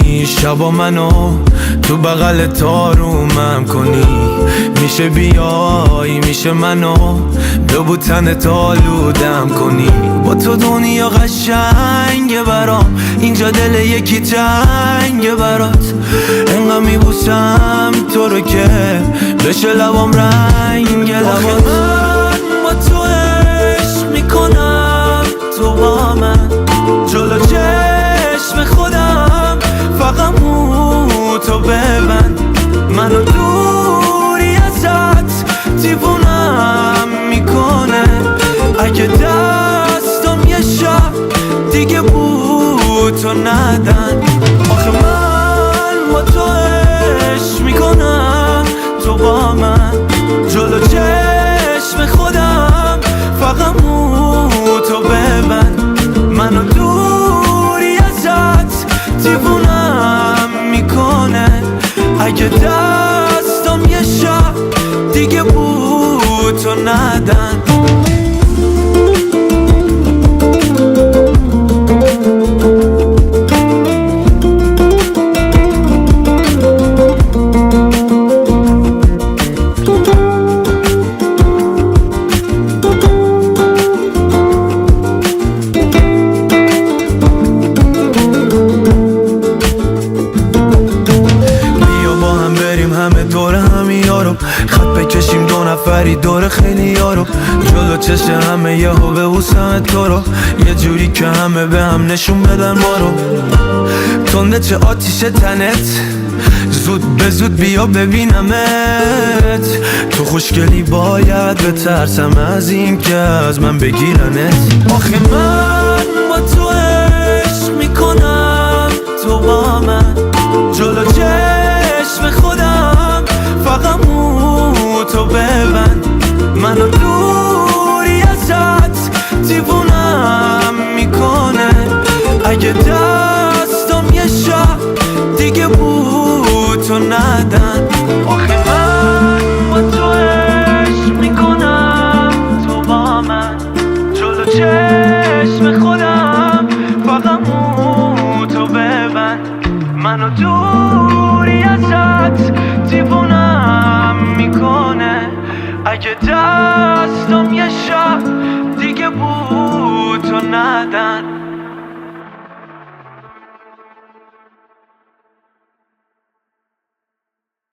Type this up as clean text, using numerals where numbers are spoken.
کنی، شبا منو تو بغل تارومم کنی. میشه بیای، میشه منو به بوتن آلودم کنی. با تو دنیا قشنگه برام، اینجا دل یکی تنگه برات. انقدر میبوسم تو رو که بشه لبام رنگ لبات. من با تو عشق میکنم، تو با من جلو چشم خودم، فقط تو ببند. منو دوری ازت دیوونم میکنه. اگه دستم یه شب دیگه بوتو ندن. آخه من با تو عشق میکنم، تو با من جلو چشم خودم، فقط تو ببند. منو دوری ازت دیوونم میکنه. اگه دستم یه شب دیگه بوتو ندن. همه دور همی یارو، خط بکشیم دو نفری دور خیلی یارو. جلو چشم همه یهو به بوسم تو رو، یه جوری که همه به هم نشون بدن ما رو. تنده چه آتیش تنت، زود به زود بیا ببینمت. تو خوشگلی باید بترسم از این که از من بگیرنت. آخه من با تو عشق میکنم، تو با من جلو چشم خودم، فقط تو ببند. منو دوری ازت دیوونم میکنه. اگه دستم یه شب دیگه بوتو ندن. آخه من با تو عشق میکنم، تو با من جلو چشم خودم، فقط تو ببند. منو دوری ازت دیوونم میکنه. اگه دستم یه شب دیگه بوتو ندن.